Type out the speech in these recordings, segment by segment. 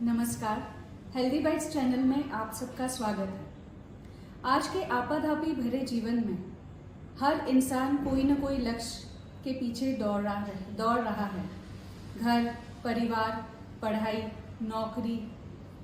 नमस्कार, healthy bytes channel में आप सबका स्वागत है। आज के आपाधापी भरे जीवन में हर इंसान कोई न कोई लक्ष्य के पीछे दौड़ रहा है। घर, परिवार, पढ़ाई, नौकरी,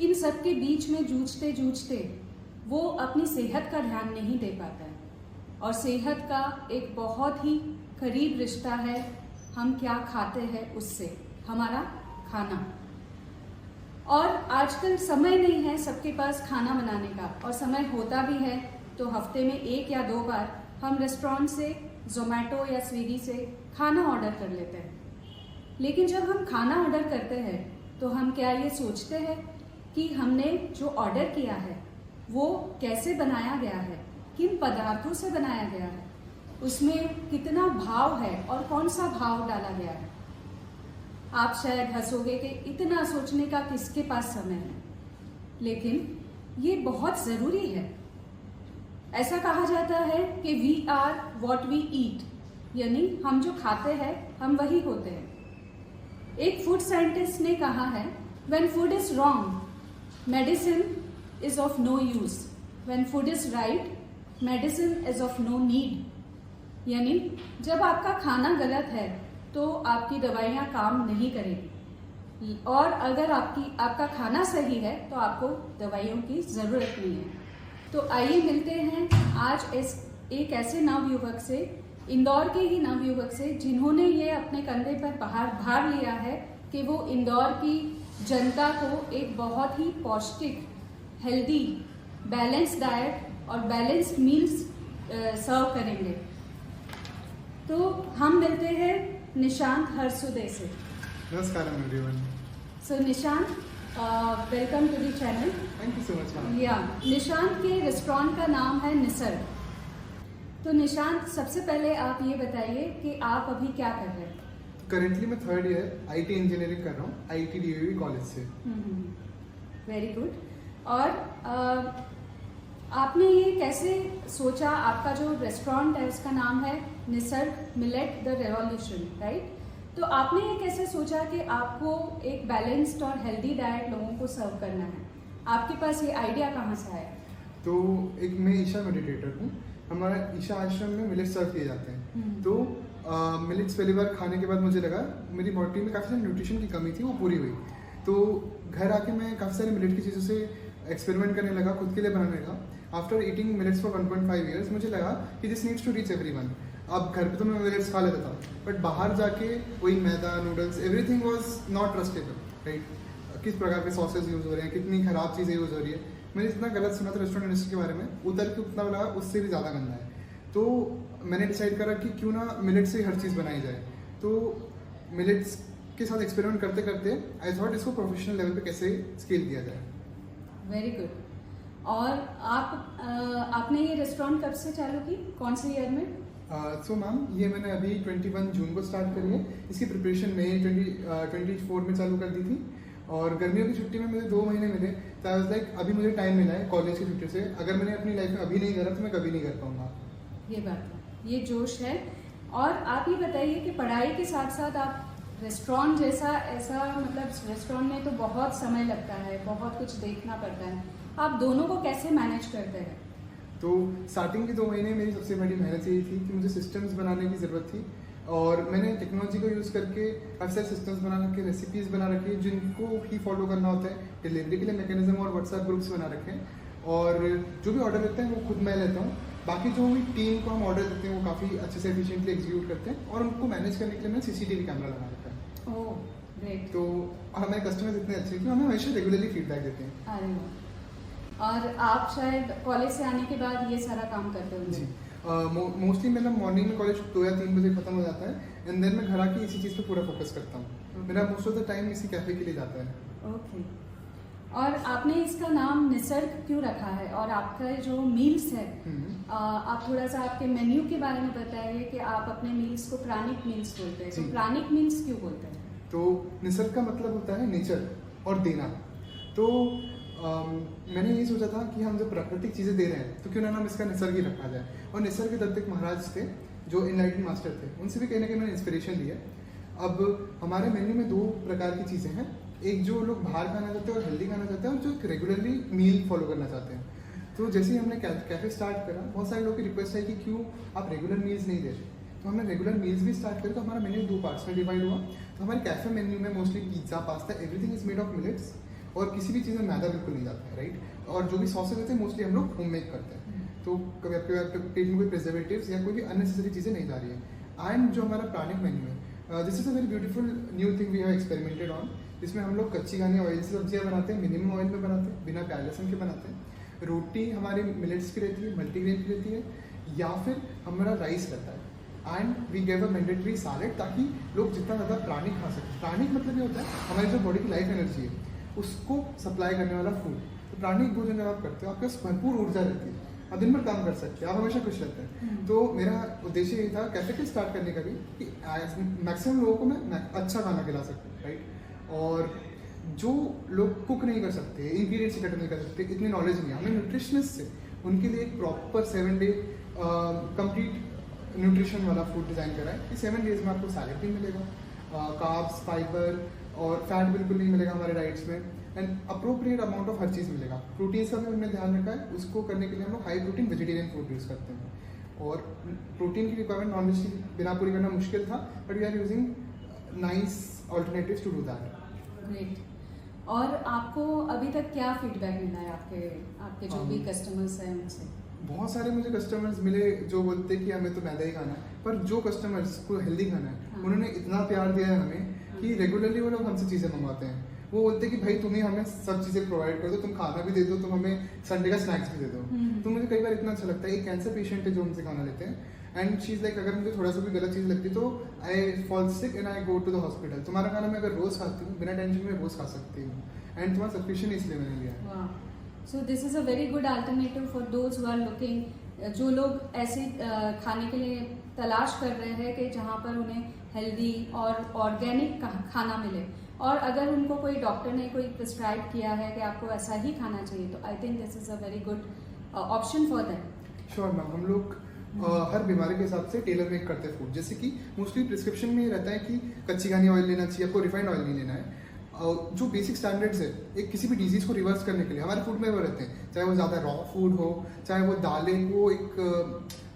इन सब के बीच में जूझते जूझते वो अपनी सेहत का ध्यान नहीं दे पाता है। और सेहत का एक बहुत ही करीब रिश्ता है हम क्या खाते हैं उससे, हमारा खाना। और आजकल समय नहीं है सबके पास खाना बनाने का, और समय होता भी है तो हफ्ते में 1 या 2 बार हम रेस्टोरेंट से, जोमेटो या स्विगी से खाना ऑर्डर कर लेते हैं। लेकिन जब हम खाना ऑर्डर करते हैं तो हम क्या ये सोचते हैं कि हमने जो ऑर्डर किया है वो कैसे बनाया गया है, किन पदार्थों से बनाया गया है, उसमें कितना भाव है और कौन सा भाव डाला गया है। आप शायद हंसोगे कि इतना सोचने का किसके पास समय है, लेकिन ये बहुत ज़रूरी है। ऐसा कहा जाता है कि we are what we eat, यानी हम जो खाते हैं हम वही होते हैं। एक फूड साइंटिस्ट ने कहा है, when food is wrong medicine is of no use, when food is right medicine is of no need. यानी जब आपका खाना गलत है तो आपकी दवाइयाँ काम नहीं करेगी, और अगर आपका खाना सही है तो आपको दवाइयों की ज़रूरत नहीं है। तो आइए मिलते हैं आज एक ऐसे नवयुवक से, इंदौर के ही नवयुवक से, जिन्होंने ये अपने कंधे पर भार लिया है कि वो इंदौर की जनता को एक बहुत ही पौष्टिक, हेल्दी, बैलेंस डाइट और बैलेंस्ड मील्स सर्व करेंगे। तो हम मिलते हैं निशांत हरसुदे से। नमस्कार everyone. So Nishant, welcome to the channel. Thank you so much ma'am. या निशांत के रेस्टोरेंट का नाम है निसर्ग। तो निशांत, सबसे पहले आप ये बताइए कि आप अभी क्या कर रहे हैं। करेंटली मैं 3rd ईयर आईटी इंजीनियरिंग कर रहा हूँ आईटी डीएवी कॉलेज से। Very good. और आपने ये कैसे सोचा, आपका जो रेस्टोरेंट है उसका नाम है Nisarga millet the revolution, right? तो आपने ये कैसे सोचा कि आपको एक बैलेंस्ड और हेल्दी डाइट लोगों को सर्व करना है? आपके पास ये आइडिया कहाँ से आया? तो एक मैं ईशा मेडिटेटर हूँ। हमारा ईशा आश्रम में मिलेट्स सर्व किए जाते हैं। तो मिलेट्स पहली बार खाने के बाद मुझे लगा मेरी बॉडी में काफ़ी सारी न्यूट्रिशन की कमी थी, वो पूरी हुई। तो घर आके मैं काफ़ी सारे मिलेट की चीज़ों से एक्सपेरिमेंट करने लगा, खुद के लिए बनाने लगा। After eating millets for 1.5 years मुझे लगा कि this needs to reach everyone. अब घर पे तो मैं मिलेट्स खा लेता था, बट बाहर जाके वही मैदा, noodles, everything was not trustable, right? किस प्रकार के सॉसेज यूज़ हो रहे हैं, कितनी खराब चीज़ें यूज़ हो रही है। मैंने जितना गलत सुना था रेस्टोरेंट इंडस्ट्री के बारे में, उधर के उतना लगा उससे भी ज़्यादा गंदा है। तो मैंने डिसाइड करा कि क्यों ना मिलेट्स से हर चीज़ बनाई जाए। तो मिलेट्स के साथ एक्सपेरिमेंट करते करते आई थॉट इसको प्रोफेशनल लेवल पे कैसे स्केल किया जाए। Very good. और आपने ये रेस्टोरेंट कब से चालू की, कौन से ईयर में? सो मैम, ये मैंने अभी 21 जून को स्टार्ट करी है। इसकी प्रिपरेशन मई 24 में चालू कर दी थी, और गर्मियों की छुट्टी में मुझे 2 महीने मिले। तो आई वाज लाइक अभी मुझे टाइम मिला है कॉलेज की छुट्टी से, अगर मैंने अपनी लाइफ में अभी नहीं करा तो मैं कभी नहीं कर पाऊंगा। ये बात है, ये जोश है। और आप ये बताइए कि पढ़ाई के साथ साथ आप रेस्टोरेंट जैसा ऐसा, मतलब रेस्टोरेंट में तो बहुत समय लगता है, बहुत कुछ देखना पड़ता है, आप दोनों को कैसे मैनेज करते हैं? तो स्टार्टिंग के 2 महीने मेरी सबसे बड़ी मेहनत यही थी कि मुझे सिस्टम्स बनाने की ज़रूरत थी, और मैंने टेक्नोलॉजी को यूज़ करके काफ़ी सारे सिस्टम्स बना रखे, रेसिपीज़ बना रखी है जिनको ही फॉलो करना होता है। डिलीवरी के लिए मैकेनिज्म और व्हाट्सएप ग्रुप्स बना रखे हैं, और जो भी ऑर्डर लेते हैं वो खुद मैं लेता हूँ। बाकी जो भी टीम को हम ऑर्डर देते हैं वो काफ़ी अच्छे से एफिशिएंटली एग्जीक्यूट करते हैं, और उनको मैनेज करने के लिए मैंने CCTV कैमरा लगा रखा है। Oh great. तो हमारे कस्टमर्स इतने अच्छे हैं कि हमें हमेशा रेगुलरली फीडबैक देते हैं। अरे वाह। और आप शायद कॉलेज से आने के बाद ये सारा काम करते होंगे? जी, मोस्टली मेरा मॉर्निंग में कॉलेज 2 या 3 बजे खत्म हो जाता है, एंड देन मैं घर आके इसी चीज़ पे पूरा फोकस करता हूँ। मेरा मोस्ट ऑफ द टाइम इसी कैफे के लिए जाता है। ओके। और आपने इसका नाम निसर्ग क्यों रखा है, और आपका जो मील्स है, आप थोड़ा सा आपके मेन्यू के बारे में बताइए कि आप अपने मील्स को प्राणिक मील्स बोलते हैं, तो प्राणिक मील्स क्यों बोलते हैं? तो निसर्ग का मतलब होता है नेचर और देना। तो मैंने ये सोचा था कि हम जब प्राकृतिक चीज़ें दे रहे हैं तो क्यों ना नाम इसका निसर्ग ही रखा जाए। और निसर्ग दत्त एक महाराज थे जो इनलाइटन मास्टर थे, उनसे भी कहीं ना कहीं मैंने इंस्पिरेशन ली है। अब हमारे मेन्यू में 2 प्रकार की चीज़ें हैं, एक जो लोग बाहर खाना चाहते हैं और हेल्दी खाना चाहते हैं, और जो रेगुलरली मील फॉलो करना चाहते हैं। तो जैसे ही हमने कैफ़े स्टार्ट करा, बहुत सारे लोगों की रिक्वेस्ट है कि क्यों आप रेगुलर मील्स नहीं दे रहे। तो हमने रेगुलर मील्स भी स्टार्ट करी, तो हमारा मेन्यू 2 पार्ट्स में डिवाइड हुआ। तो हमारे कैफ़े मेन्यू में mostly pizza, pasta, everything is made of millets, और किसी भी चीज़ में मैदा बिल्कुल नहीं जाता है, राइट। और जो भी सॉसेज होते हैं मोस्टली हम लोग होम मेक करते हैं, तो कभी आपके पेट में कोई प्रिजर्वेटिव्स या कोई भी अननेसेसरी चीज़ें नहीं जा रही है। एंड जो हमारा प्राणिक मेन्यू है, this is a very beautiful new thing we have experimented on, जिसमें हम लोग कच्ची घानी ऑयल से सब्जियाँ बनाते हैं, मिनिमम ऑयल में बनाते हैं, बिना प्याज लहसुन के बनाते हैं। रोटी हमारी मिलेट्स की रहती है, मल्टीग्रेन की रहती है, या फिर हमारा राइस रहता है। And we gave a mandatory salad, ताकि लोग जितना ज़्यादा प्राणिक खा सकें। प्राणिक मतलब ये होता है हमारी जो बॉडी की लाइफ एनर्जी है उसको सप्लाई करने वाला फूड। तो प्राणिक भोजन जब आप करते हो, आपके पास भरपूर ऊर्जा रहती है, आप दिन भर काम कर सकते हैं, आप हमेशा खुश रहते हैं। तो मेरा उद्देश्य ये था कैफे के स्टार्ट करने का भी, कि मैक्सिमम लोगों को मैं अच्छा खाना खिला सकूँ, राइट। और जो लोग कुक नहीं कर सकते, इंग्रीडियंट्स इकट्ठे नहीं कर सकते, इतनी नॉलेज नहीं है, हमें न्यूट्रिशनिस्ट से उनके लिए एक प्रॉपर 7 डे कंप्लीट न्यूट्रिशन वाला फूड डिज़ाइन करा है कि 7 डेज में आपको सैलेड भी मिलेगा, कार्ब्स, फाइबर और फैट बिल्कुल नहीं मिलेगा हमारे डाइट्स में, एंड अप्रोप्रिएट अमाउंट ऑफ हर चीज़ मिलेगा। प्रोटीन का भी हमने ध्यान रखा है, उसको करने के लिए हम लोग high protein vegetarian food use करते हैं। और प्रोटीन की रिक्वायरमेंट नॉन वेज की बिना पूरी करना मुश्किल था, but we are using nice alternatives to do that. Great. और आपको अभी तक क्या फीडबैक मिला है आपके जो भी कस्टमर्स हैं उनसे? बहुत सारे मुझे कस्टमर्स मिले जो बोलते हैं कि हमें तो मैदा ही खाना है, पर जो कस्टमर्स को हेल्दी खाना है, हाँ। उन्होंने इतना प्यार दिया है हमें कि रेगुलरली वो लोग हमसे चीज़ें मंगवाते हैं। वो बोलते हैं कि भाई तुम ही हमें सब चीज़ें प्रोवाइड कर दो, तुम खाना भी दे दो, तुम हमें संडे का स्नैक्स भी दे दो। तो मुझे कई बार इतना अच्छा लगता है। एक कैंसर पेशेंट है जो हमसे खाना लेते हैं, एंड चीज़ लाइक अगर मुझे थोड़ा सा भी गलत चीज़ लगती है तो I fall sick and I go to the hospital. तुम्हारा खाना मैं अगर रोज़ खाती हूँ, बिना टेंशन में रोज़ खा सकती हूँ, एंड तुम्हारा सब्सक्रिप्शन इसलिए मैंने लिया है। So this is a very good alternative for those who are looking, जो लोग ऐसे खाने के लिए तलाश कर रहे हैं कि जहाँ पर उन्हें हेल्दी और ऑर्गेनिक खाना मिले, और अगर उनको कोई डॉक्टर ने कोई प्रिस्क्राइब किया है कि आपको ऐसा ही खाना चाहिए, तो I think this is a very good option for that. Sure ma'am, हम लोग हर बीमारी के हिसाब से टेलर मेक करते हैं फूड। जैसे कि मोस्टली प्रिस्क्रिप्शन में रहता है कि कच्ची घानी ऑयल लेना चाहिए, आपको रिफाइंड ऑयल नहीं लेना है। जो बेसिक स्टैंडर्ड्स है एक किसी भी डिजीज़ को रिवर्स करने के लिए हमारे फूड में वो रहते हैं, चाहे वो ज़्यादा रॉ फूड हो, चाहे वो दालें को एक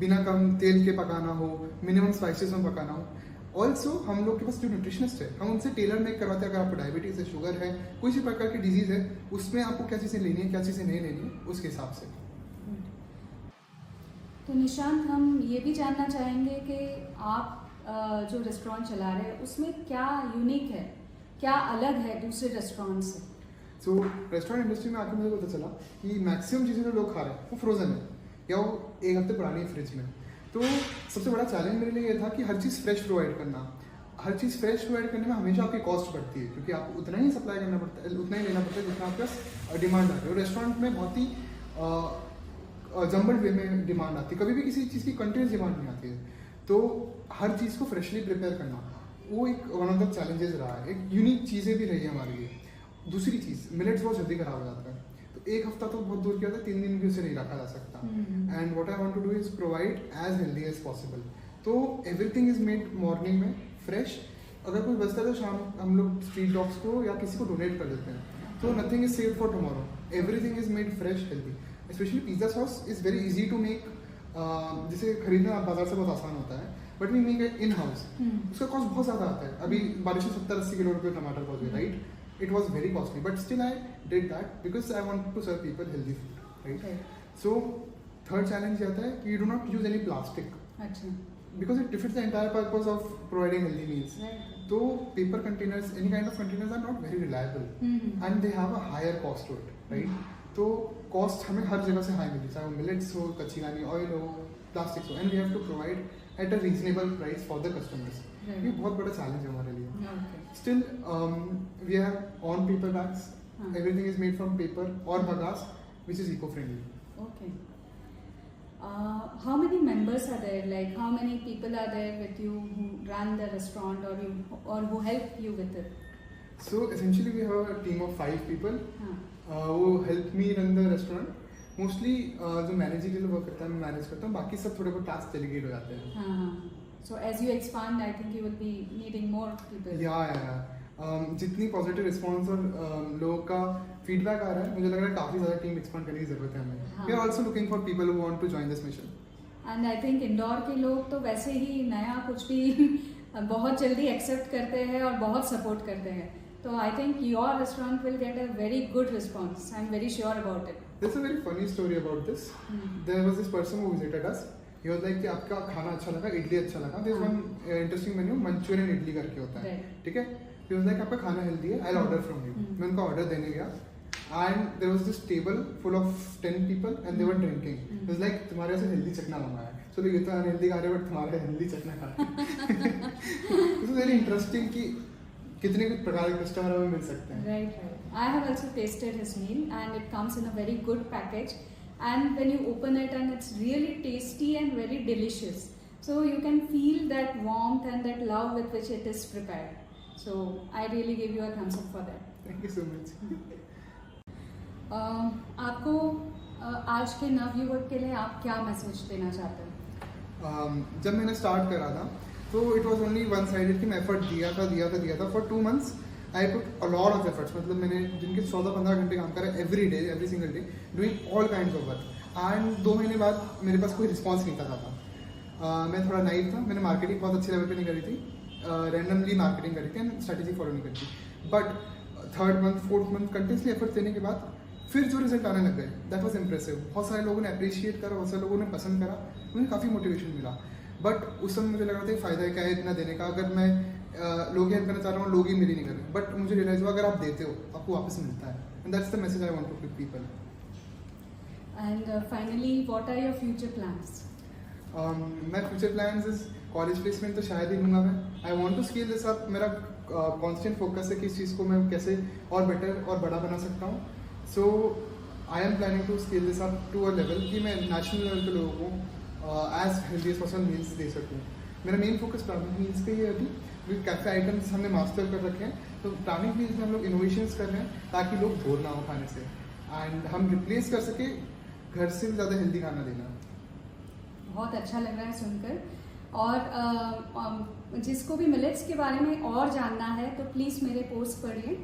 बिना कम तेल के पकाना हो, मिनिमम स्पाइसेस में पकाना हो। ऑल्सो हम लोग के पास जो न्यूट्रिशनिस्ट है, हम उनसे टेलर मेक करवाते हैं। अगर आपको डायबिटीज़ है, शुगर है, कोई सी प्रकार की डिजीज़ है, उसमें आपको क्या चीज़ें लेनी है, क्या चीज़ें नहीं लेनी है, उसके हिसाब से। तो निशांत, हम ये भी जानना चाहेंगे कि आप जो रेस्टोरेंट चला रहे हैं उसमें क्या यूनिक है, क्या अलग है दूसरे रेस्टोरेंट से? सो रेस्टोरेंट इंडस्ट्री में आके मुझे पता चला कि मैक्सिमम चीज़ें जो लोग खा रहे हैं वो फ्रोजन है, या वो 1 हफ्ते पुरानी है फ्रिज में। तो सबसे बड़ा चैलेंज मेरे लिए ये था कि हर चीज़ फ्रेश प्रोवाइड करना। हर चीज़ फ्रेश प्रोवाइड करने में हमेशा आपकी कॉस्ट बढ़ती है, क्योंकि आपको उतना ही सप्लाई करना पड़ता है, उतना ही लेना पड़ता है जितना आपका डिमांड आता है। और रेस्टोरेंट में बहुत ही जम्बल्ड वे में डिमांड आती है, कभी भी किसी चीज़ की कंटिन्यूस डिमांड नहीं आती है। तो हर चीज़ को फ्रेशली प्रिपेयर करना वो एक वन ऑफ द चैलेंजेस रहा है। एक यूनिक चीज़ें भी रही है हमारे लिए। दूसरी चीज़, मिलेट्स बहुत जल्दी खराब हो जाता है, तो 1 हफ्ता तो बहुत दूर किया था, 3 दिन भी उसे नहीं रखा जा सकता। And what I want to do is provide as healthy as possible. तो एवरीथिंग इज मेड मॉर्निंग में फ्रेश। अगर कोई बचता है तो शाम हम लोग स्ट्रीट डॉग्स को या किसी को डोनेट कर देते हैं। तो nothing is save for tomorrow, everything is made fresh healthy. Specially pizza sauce is very easy to make, जिसे खरीदना बाजार से बहुत आसान होता है, but we make it in house. उसका कॉस्ट बहुत ज़्यादा आता है। अभी बारिश में 70-80 किलो रुपये टमाटर पहुँच गए, right. It was very costly, but still I did that because I want to serve people healthy food, right? So third challenge ये आता है कि you do not use any plastic. अच्छा। Because it defeats the entire purpose of providing healthy meals. तो paper containers, any kind of containers are not very reliable, and they have a higher cost to it, right? तो cost हमें हर जगह से high मिली, चाहे वो millets हो, कच्ची घानी ऑयल हो, plastics हो, and we have to provide at a reasonable price for the customers. ये बहुत बड़ा चैलेंज है हमारे लिए। Still, we have on paper bags. Everything is made from paper or bagasse, which is eco-friendly. Okay. How many members are there? Like, how many people are there with you who run the restaurant or who help you with it? So essentially, we have a team of 5 people who help me run the restaurant. Mostly जो managerial work करता है मैं manage करता हूँ, बाकी सब थोड़े बहुत टास्क डेलीगेट हो जाते हैं। So as you expand, I think you will be needing more people. Yeah. जितनी पॉजिटिव रिस्पॉन्स और लोगों का फीडबैक आ रहा है, मुझे लग रहा है काफ़ी ज़्यादा टीम एक्सपांड करने की ज़रूरत है हमें. We are also looking for people who want to join this mission. And I think Indore के लोग तो वैसे ही नया कुछ भी बहुत जल्दी एक्सेप्ट करते हैं और बहुत सपोर्ट करते हैं. तो I think your restaurant will get a very good response. I am very sure about it. There's a very funny story about this. There was this person who visited us. He was like कि आपका खाना अच्छा लगा, इडली अच्छा लगा. There's one interesting menu, Manchurian idli करके होता है. ठीक है? He was like आपका खाना हेल्दी है, I'll order from you. मैं उनका ऑर्डर देने गया. And there was this table full of 10 people and they were drinking. It was like तुम्हारे से हेल्दी चखना मंगाया है. चलो ये तो अनहेल्दी खा रहे हो बट तुम्हारे हेल्दी चखना खा रहे हैं. This is very interesting कि कितने प्रकार के कस्टमर हमें मिल सकते हैं. Right, right. I have also tasted his meal and it comes in a very good package. And when you open it and it's really tasty and very delicious. So you can feel that warmth and that love with which it is prepared. So I really give you a thumbs up for that. Thank you so much. आपको आज के नवयुवक के लिए आप क्या message देना चाहते हैं? जब मैंने स्टार्ट करा था तो it was only one sided कि मैं एफर्ट दिया था for 2 months. I put a lot of efforts. मतलब मैंने जिनके 14-15 घंटे काम करा every day, every single day, doing all kinds of work. And 2 महीने बाद मेरे पास कोई रिस्पॉन्स नहीं था. मैं थोड़ा नाइव था. मैंने मार्केटिंग बहुत अच्छे लेवल पे नहीं करी थी, रैंडमली मार्केटिंग करी थी एंड स्ट्रेटेजी फॉलो नहीं करी थी. But 3rd month 4th month continuously effort देने के बाद फिर जो रिजल्ट आने लग गए, दैट वाज इम्प्रेसिव. बहुत सारे लोगों ने अप्रिशिएट करा, बहुत सारे लोगों ने पसंद करा, मुझे काफ़ी मोटिवेशन मिला. बट उस समय मुझे लग रहा था कि फ़ायदा क्या है इतना देने का. अगर मैं लोग हेल्प करना चाह रहा हूँ, लोग ही मेरी नहीं कर रहे. बट मुझे रियलाइज हुआ अगर आप देते हो आपको वापस मिलता है. And that's the message I want to give people. And finally, what are your future plans? My future plans is college placement तो शायद ही लूँगा मैं. I want to scale this up. मेरा कांस्टेंट फोकस है कि इस चीज़ को मैं कैसे और बेटर और बड़ा बना सकता हूँ. So I am planning to scale this up to a level कि मैं नेशनल लेवल पे लोगों को as healthy as possible meals दे सकूँ. मेरा मेन फोकस प्राइवेट मील्स पे ही है. अभी कैफे आइटम्स हमने मास्टर कर रखे हैं, तो प्राइवेट मील्स में हम लोग इनोवेशंस कर रहे हैं ताकि लोग बोर ना हो खाने से एंड हम रिप्लेस कर सके घर से भी ज़्यादा हेल्दी खाना देना. बहुत अच्छा लग रहा है सुनकर. और जिसको भी मिलेट्स के बारे में और जानना है तो प्लीज़ मेरे पोस्ट पढ़िए,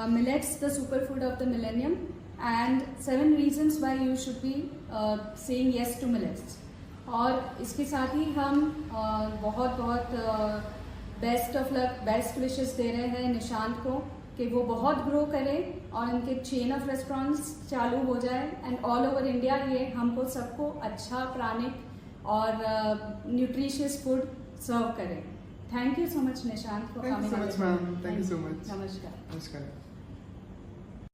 millets the super food of the millennium and 7 reasons why you should be saying yes to millets. और इसके साथ ही हम बहुत best of luck, best wishes दे रहे हैं निशांत को कि वो बहुत ग्रो करें और उनके चेन ऑफ रेस्टोरेंट्स चालू हो जाए एंड ऑल ओवर इंडिया ये हमको सबको अच्छा, प्राणिक और न्यूट्रिशियस फूड सर्व करें. Thank you so much Nishant for coming. Thank you so much, ma'am. Thank you so much. नमस्कार. नमस्कार.